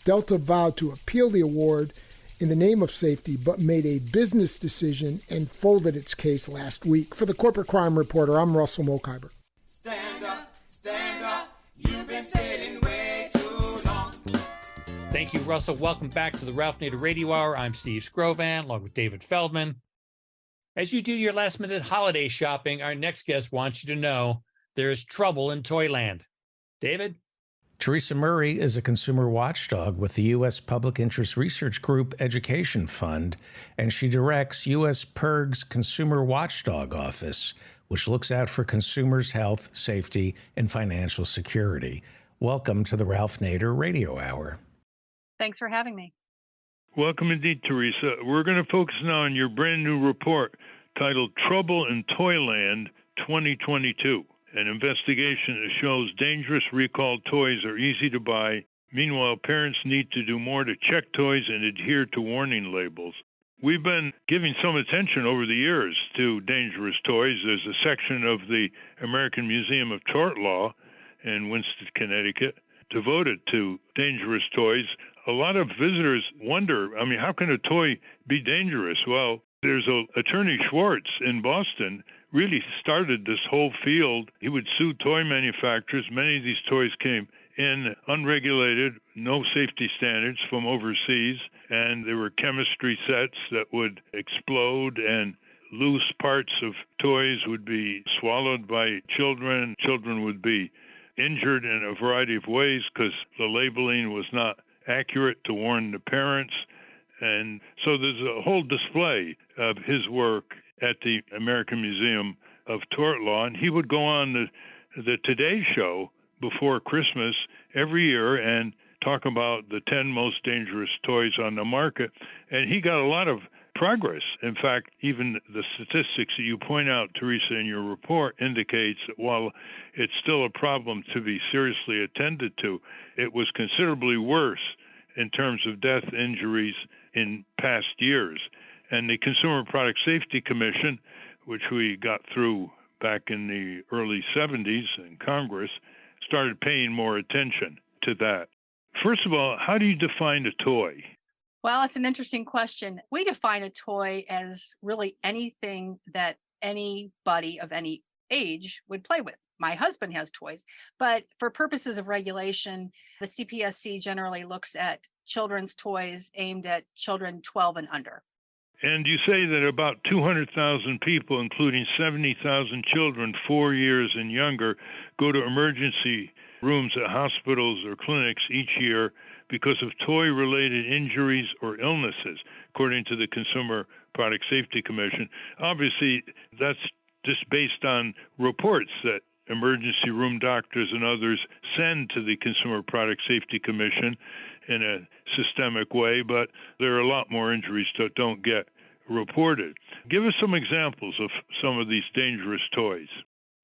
Delta vowed to appeal the award in the name of safety, but made a business decision and folded its case last week. For the Corporate Crime Reporter, I'm Russell Mokhiber. Stand up, you've been sitting way too long. Thank you, Russell. Welcome back to the Ralph Nader Radio Hour. I'm Steve Scrovan, along with David Feldman. As you do your last-minute holiday shopping, our next guest wants you to know there's trouble in Toyland. David? Teresa Murray is a consumer watchdog with the U.S. Public Interest Research Group Education Fund, and she directs U.S. PIRG's Consumer Watchdog Office, which looks out for consumers' health, safety, and financial security. Welcome to the Ralph Nader Radio Hour. Thanks for having me. Welcome indeed, Teresa. We're going to focus now on your brand new report titled Trouble in Toyland 2022. An investigation that shows dangerous recalled toys are easy to buy. Meanwhile, parents need to do more to check toys and adhere to warning labels. We've been giving some attention over the years to dangerous toys. There's a section of the American Museum of Tort Law in Winston, Connecticut, devoted to dangerous toys. A lot of visitors wonder, how can a toy be dangerous? Well, there's attorney Schwartz in Boston really started this whole field. He would sue toy manufacturers. Many of these toys came in unregulated, no safety standards from overseas, and there were chemistry sets that would explode and loose parts of toys would be swallowed by children. Children would be injured in a variety of ways because the labeling was not accurate to warn the parents. And so there's a whole display of his work at the American Museum of Tort Law. And he would go on the Today Show before Christmas every year and talk about the 10 most dangerous toys on the market. And he got a lot of progress. In fact, even the statistics that you point out, Teresa, in your report indicates that while it's still a problem to be seriously attended to, it was considerably worse in terms of death injuries in past years. And the Consumer Product Safety Commission, which we got through back in the early 70s in Congress, started paying more attention to that. First of all, how do you define a toy? Well, it's an interesting question. We define a toy as really anything that anybody of any age would play with. My husband has toys, but for purposes of regulation, the CPSC generally looks at children's toys aimed at children 12 and under. And you say that about 200,000 people, including 70,000 children 4 years and younger, go to emergency rooms at hospitals or clinics each year because of toy-related injuries or illnesses, according to the Consumer Product Safety Commission. Obviously, that's just based on reports that emergency room doctors and others send to the Consumer Product Safety Commission in a systemic way, but there are a lot more injuries that don't get reported. Give us some examples of some of these dangerous toys.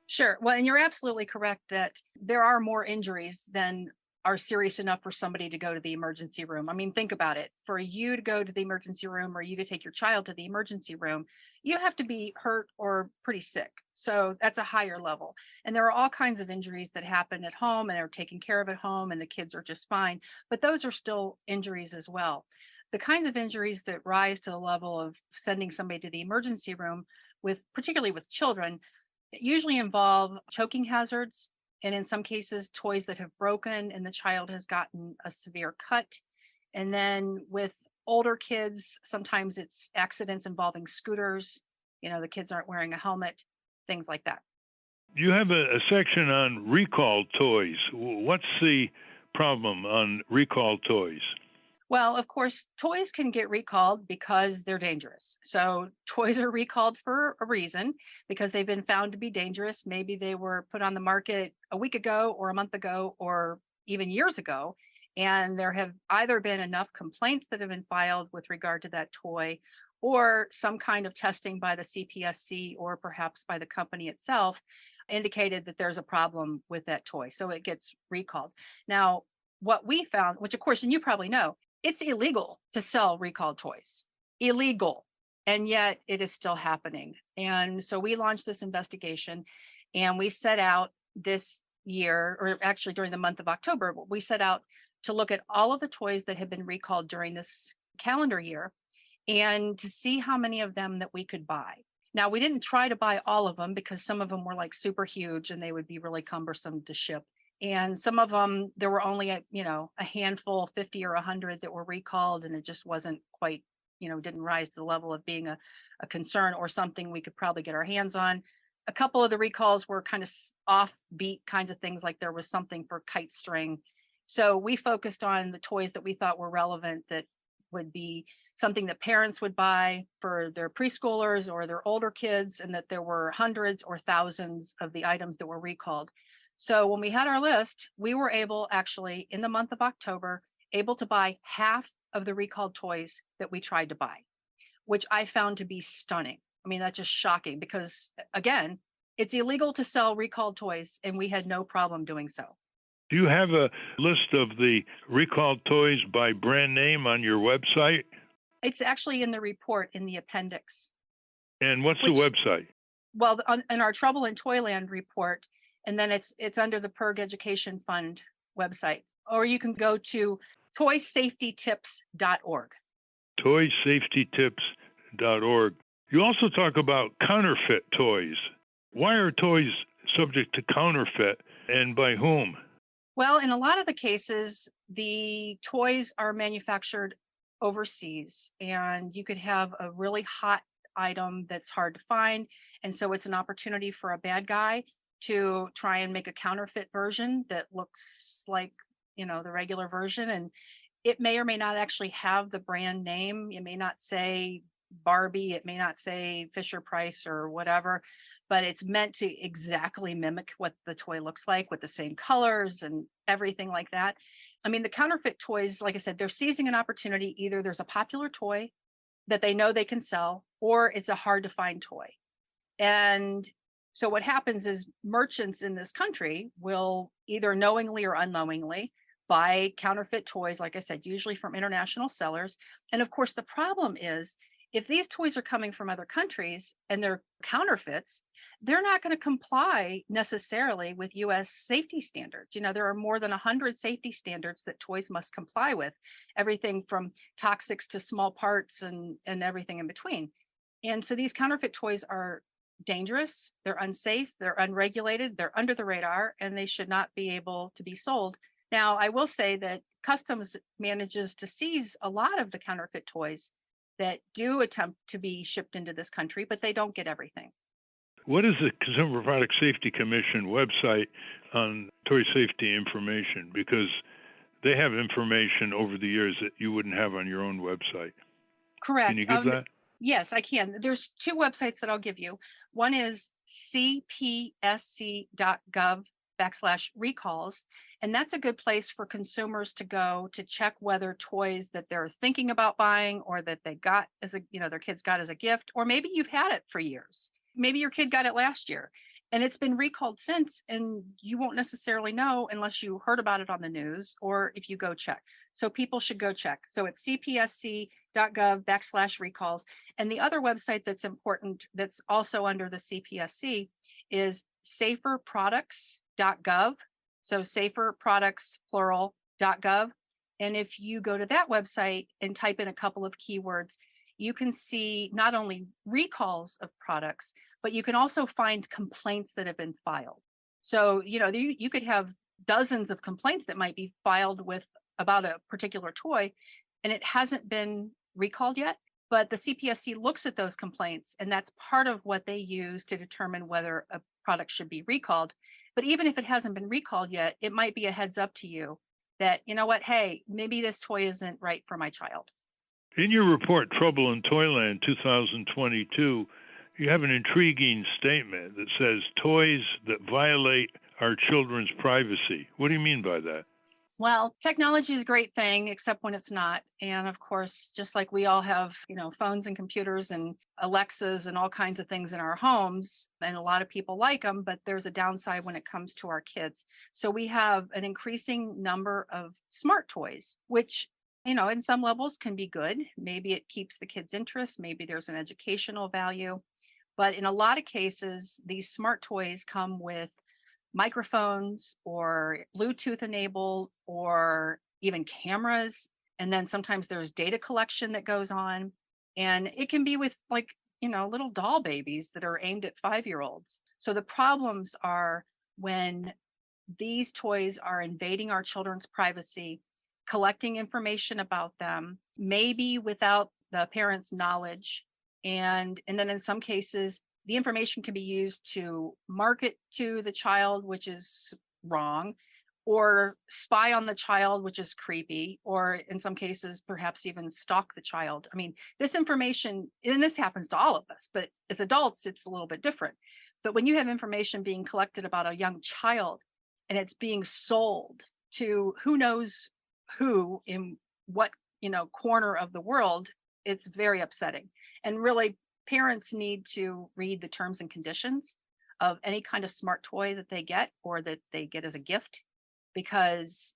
Sure. Well, and you're absolutely correct that there are more injuries than are serious enough for somebody to go to the emergency room. I mean, think about it. For you to go to the emergency room or you to take your child to the emergency room, you have to be hurt or pretty sick. So that's a higher level. And there are all kinds of injuries that happen at home and they're taken care of at home and the kids are just fine. But those are still injuries as well. The kinds of injuries that rise to the level of sending somebody to the emergency room, particularly with children, usually involve choking hazards, and in some cases, toys that have broken and the child has gotten a severe cut. And then with older kids, sometimes it's accidents involving scooters. The kids aren't wearing a helmet, things like that. You have a section on recalled toys. What's the problem on recalled toys? Well, of course, toys can get recalled because they're dangerous. So toys are recalled for a reason, because they've been found to be dangerous. Maybe they were put on the market a week ago or a month ago or even years ago. And there have either been enough complaints that have been filed with regard to that toy or some kind of testing by the CPSC or perhaps by the company itself indicated that there's a problem with that toy. So it gets recalled. Now, what we found, which of course, and you probably know, it's illegal to sell recalled toys, illegal. And yet it is still happening. And so we launched this investigation and we set out this year, or actually during the month of October, we set out to look at all of the toys that had been recalled during this calendar year and to see how many of them that we could buy. Now, we didn't try to buy all of them because some of them were like super huge and they would be really cumbersome to ship. And some of them, there were only a handful, 50 or 100 that were recalled, and it just wasn't quite, didn't rise to the level of being a concern or something we could probably get our hands on. A couple of the recalls were kind of offbeat kinds of things, like there was something for kite string. So we focused on the toys that we thought were relevant, that would be something that parents would buy for their preschoolers or their older kids, and that there were hundreds or thousands of the items that were recalled. So when we had our list, we were able, actually in the month of October, able to buy half of the recalled toys that we tried to buy, which I found to be stunning. I mean, that's just shocking because, again, it's illegal to sell recalled toys and we had no problem doing so. Do you have a list of the recalled toys by brand name on your website? It's actually in the report in the appendix. And what's the website? Well, in our Trouble in Toyland report, and then it's under the PIRG Education Fund website, or you can go to toysafetytips.org. Toysafetytips.org. You also talk about counterfeit toys. Why are toys subject to counterfeit and by whom? Well, in a lot of the cases, the toys are manufactured overseas, and you could have a really hot item that's hard to find. And so it's an opportunity for a bad guy to try and make a counterfeit version that looks like, the regular version. And it may or may not actually have the brand name. It may not say Barbie, it may not say Fisher Price or whatever, but it's meant to exactly mimic what the toy looks like with the same colors and everything like that. I mean, the counterfeit toys, like I said, they're seizing an opportunity. Either there's a popular toy that they know they can sell, or it's a hard to find toy. And so what happens is merchants in this country will either knowingly or unknowingly buy counterfeit toys, like I said, usually from international sellers. And of course, the problem is if these toys are coming from other countries and they're counterfeits, they're not going to comply necessarily with US safety standards. There are more than 100 safety standards that toys must comply with, everything from toxics to small parts and everything in between. And so these counterfeit toys are dangerous, they're unsafe, they're unregulated, they're under the radar, and they should not be able to be sold. Now, I will say that Customs manages to seize a lot of the counterfeit toys that do attempt to be shipped into this country, but they don't get everything. What is the Consumer Product Safety Commission website on toy safety information? Because they have information over the years that you wouldn't have on your own website. Correct. Can you give that? Yes, I can. There's two websites that I'll give you. One is cpsc.gov/recalls. And that's a good place for consumers to go to check whether toys that they're thinking about buying or that they got as their kids got as a gift, or maybe you've had it for years. Maybe your kid got it last year and it's been recalled since, and you won't necessarily know unless you heard about it on the news or if you go check. So people should go check. So it's cpsc.gov/recalls. And the other website that's important that's also under the CPSC is saferproducts.gov. So saferproducts, plural.gov. And if you go to that website and type in a couple of keywords, you can see not only recalls of products, but you can also find complaints that have been filed. So, you could have dozens of complaints that might be filed about a particular toy, and it hasn't been recalled yet. But the CPSC looks at those complaints, and that's part of what they use to determine whether a product should be recalled. But even if it hasn't been recalled yet, it might be a heads up to you that, hey, maybe this toy isn't right for my child. In your report, Trouble in Toyland 2022, you have an intriguing statement that says toys that violate our children's privacy. What do you mean by that? Well, technology is a great thing, except when it's not. And of course, just like we all have, phones and computers and Alexas and all kinds of things in our homes, and a lot of people like them, but there's a downside when it comes to our kids. So we have an increasing number of smart toys, which, in some levels can be good. Maybe it keeps the kids' interest. Maybe there's an educational value. But in a lot of cases, these smart toys come with microphones or Bluetooth enabled or even cameras. And then sometimes there's data collection that goes on. And it can be with little doll babies that are aimed at 5-year-olds. So the problems are when these toys are invading our children's privacy, collecting information about them, maybe without the parents' knowledge. And then in some cases, the information can be used to market to the child, which is wrong, or spy on the child, which is creepy, or in some cases, perhaps even stalk the child. I mean, this information, and this happens to all of us, but as adults, it's a little bit different. But when you have information being collected about a young child and it's being sold to who knows who in what, corner of the world, it's very upsetting. And really, parents need to read the terms and conditions of any kind of smart toy that they get or that they get as a gift. Because,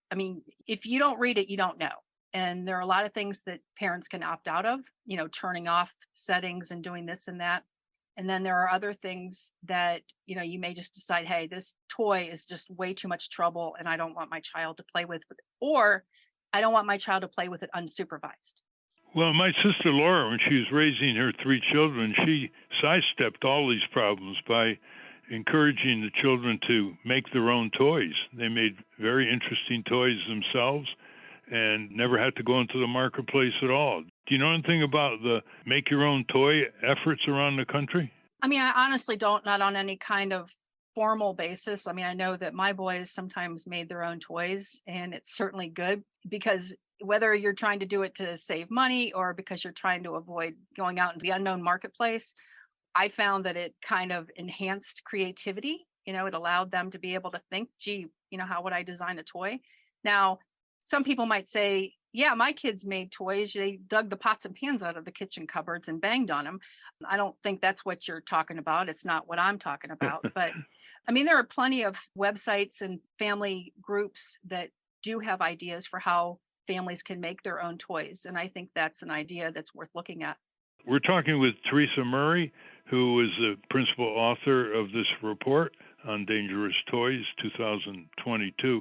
if you don't read it, you don't know. And there are a lot of things that parents can opt out of, turning off settings and doing this and that. And then there are other things that, you may just decide, hey, this toy is just way too much trouble and I don't want my child to play with it. Or I don't want my child to play with it unsupervised. Well, my sister Laura, when she was raising her 3 children, she sidestepped all these problems by encouraging the children to make their own toys. They made very interesting toys themselves and never had to go into the marketplace at all. Do you know anything about the make your own toy efforts around the country? I mean, I honestly don't, not on any kind of formal basis. I mean, I know that my boys sometimes made their own toys, and it's certainly good because whether you're trying to do it to save money or because you're trying to avoid going out into the unknown marketplace, I found that it kind of enhanced creativity. It allowed them to be able to think, gee, how would I design a toy? Now, some people might say, yeah, my kids made toys. They dug the pots and pans out of the kitchen cupboards and banged on them. I don't think that's what you're talking about. It's not what I'm talking about. But I mean, there are plenty of websites and family groups that do have ideas for how families can make their own toys. And I think that's an idea that's worth looking at. We're talking with Teresa Murray, who is the principal author of this report on dangerous toys 2022.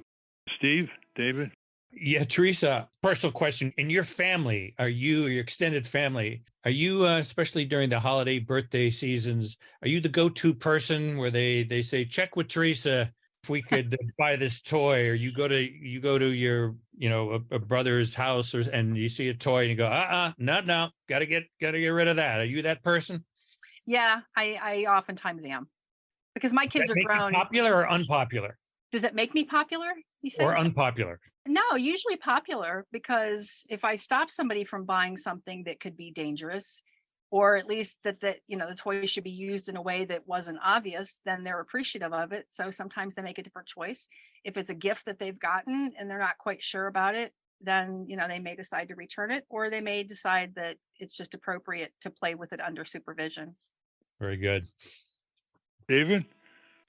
Steve, David? Yeah, Teresa, personal question. In your family, your extended family, are you, especially during the holiday birthday seasons, are you the go-to person where they say, check with Teresa if we could buy this toy, or you go to your, a brother's house and you see a toy and you go, no, gotta get rid of that. Are you that person? Yeah, I oftentimes am because my kids are grown. Popular or unpopular? Does it make me popular? You said? Or unpopular? No, usually popular, because if I stop somebody from buying something that could be dangerous, or at least that the toy should be used in a way that wasn't obvious, then they're appreciative of it. So sometimes they make a different choice. If it's a gift that they've gotten and they're not quite sure about it, then they may decide to return it, or they may decide that it's just appropriate to play with it under supervision. Very good. David?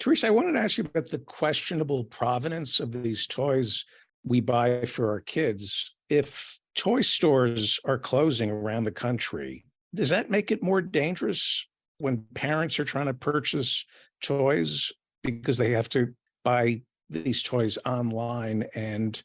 Teresa, I wanted to ask you about the questionable provenance of these toys we buy for our kids. If toy stores are closing around the country, does that make it more dangerous when parents are trying to purchase toys because they have to buy these toys online? And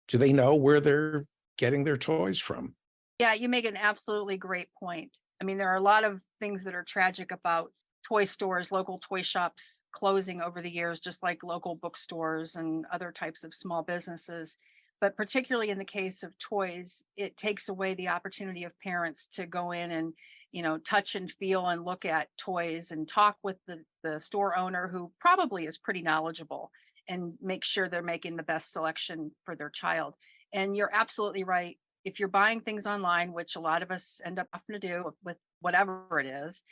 do they know where they're getting their toys from? Yeah, you make an absolutely great point. I mean, there are a lot of things that are tragic about toy stores, local toy shops closing over the years, just like local bookstores and other types of small businesses. But particularly in the case of toys, it takes away the opportunity of parents to go in and, touch and feel and look at toys and talk with the store owner, who probably is pretty knowledgeable, and make sure they're making the best selection for their child. And you're absolutely right. If you're buying things online, which a lot of us end up having to do with whatever it is,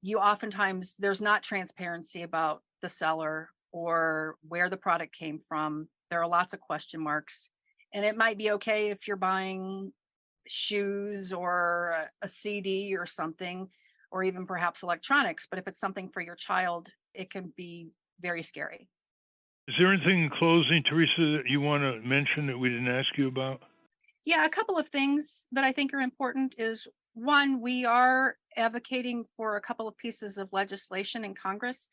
you oftentimes, there's not transparency about the seller or where the product came from. There are lots of question marks. And it might be okay if you're buying shoes or a CD or something, or even perhaps electronics. But if it's something for your child, it can be very scary. Is there anything in closing, Teresa, that you want to mention that we didn't ask you about? Yeah, a couple of things that I think are important is, one, we are advocating for a couple of pieces of legislation in Congress,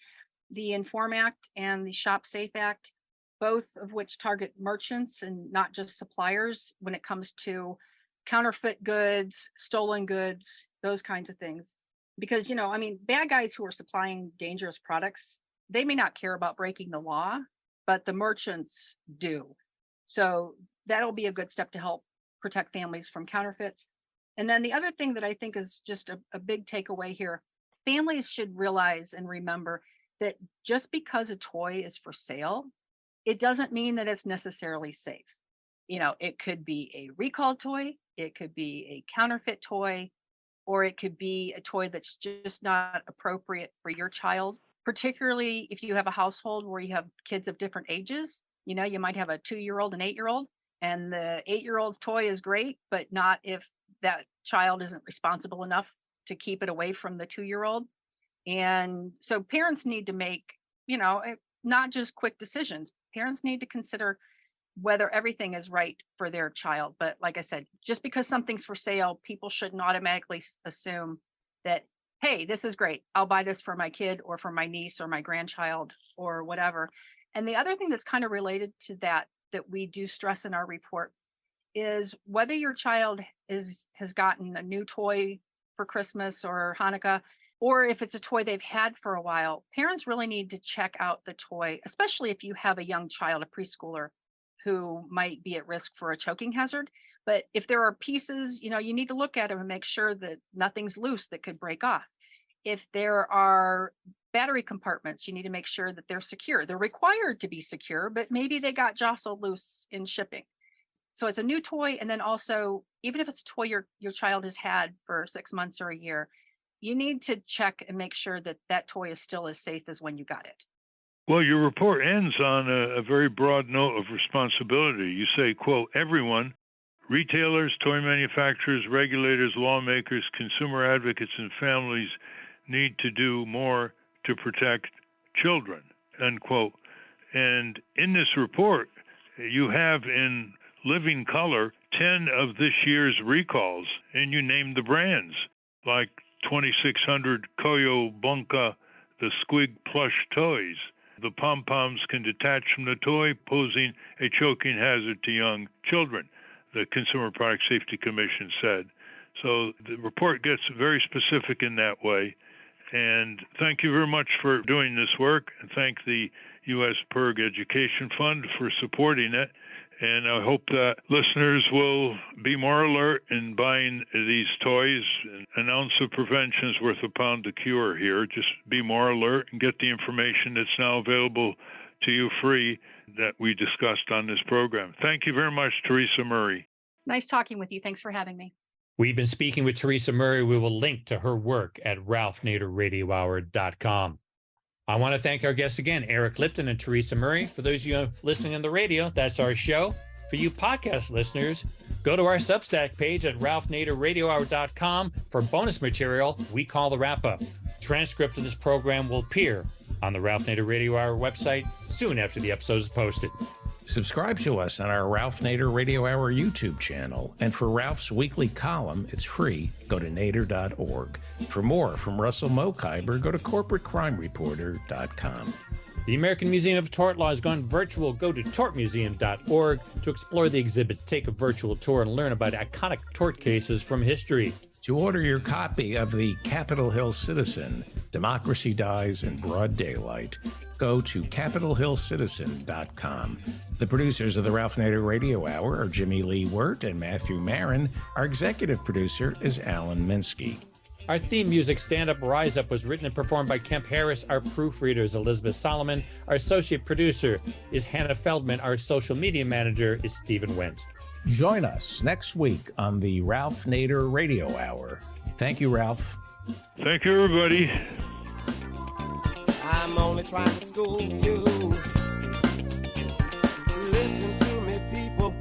the Inform Act and the Shop Safe Act, both of which target merchants and not just suppliers when it comes to counterfeit goods, stolen goods, those kinds of things. Because, bad guys who are supplying dangerous products, they may not care about breaking the law, but the merchants do. So that'll be a good step to help protect families from counterfeits. And then the other thing that I think is just a big takeaway here, families should realize and remember that just because a toy is for sale, it doesn't mean that it's necessarily safe. It could be a recalled toy, it could be a counterfeit toy, or it could be a toy that's just not appropriate for your child, particularly if you have a household where you have kids of different ages. You might have a 2-year-old and 8-year-old, and the 8-year-old's toy is great, but not if that child isn't responsible enough to keep it away from the 2-year-old. And so parents need to make, not just quick decisions. Parents need to consider whether everything is right for their child. But like I said, just because something's for sale, people shouldn't automatically assume that, hey, this is great, I'll buy this for my kid or for my niece or my grandchild or whatever. And the other thing that's kind of related to that we do stress in our report is whether your child has gotten a new toy for Christmas or Hanukkah, or if it's a toy they've had for a while, parents really need to check out the toy, especially if you have a young child, a preschooler, who might be at risk for a choking hazard. But if there are pieces, you need to look at them and make sure that nothing's loose that could break off. If there are battery compartments, you need to make sure that they're secure. They're required to be secure, but maybe they got jostled loose in shipping. So it's a new toy. And then also, even if it's a toy your child has had for 6 months or a year, you need to check and make sure that that toy is still as safe as when you got it. Well, your report ends on a very broad note of responsibility. You say, quote, everyone, retailers, toy manufacturers, regulators, lawmakers, consumer advocates, and families need to do more to protect children, end quote. And in this report, you have in living color 10 of this year's recalls, and you named the brands, like 2600 Koyo Bunka, the Squig plush toys. The pom-poms can detach from the toy, posing a choking hazard to young children, the Consumer Product Safety Commission said. So the report gets very specific in that way. And thank you very much for doing this work, and thank the U.S. PIRG Education Fund for supporting it. And I hope that listeners will be more alert in buying these toys. An ounce of prevention is worth a pound of cure here. Just be more alert and get the information that's now available to you free that we discussed on this program. Thank you very much, Teresa Murray. Nice talking with you. Thanks for having me. We've been speaking with Teresa Murray. We will link to her work at ralphnaderradiohour.com. I want to thank our guests again, Eric Lipton and Teresa Murray. For those of you listening on the radio, that's our show. For you podcast listeners, go to our Substack page at ralphnaderradiohour.com for bonus material we call the wrap-up. Transcript of this program will appear on the Ralph Nader Radio Hour website soon after the episode is posted. Subscribe to us on our Ralph Nader Radio Hour YouTube channel. And for Ralph's weekly column, it's free. Go to nader.org. For more from Russell Mokhiber, go to corporatecrimereporter.com. The American Museum of Tort Law has gone virtual. Go to tortmuseum.org to explore the exhibits, take a virtual tour, and learn about iconic tort cases from history. To order your copy of the Capitol Hill Citizen, Democracy Dies in Broad Daylight, go to capitolhillcitizen.com. The producers of the Ralph Nader Radio Hour are Jimmy Lee Wirt and Matthew Marin. Our executive producer is Alan Minsky. Our theme music, Stand Up, Rise Up, was written and performed by Kemp Harris. Our proofreader is Elizabeth Solomon. Our associate producer is Hannah Feldman. Our social media manager is Stephen Wendt. Join us next week on the Ralph Nader Radio Hour. Thank you, Ralph. Thank you, everybody. I'm only trying to school you. Listen to me, people.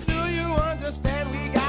Do you understand we got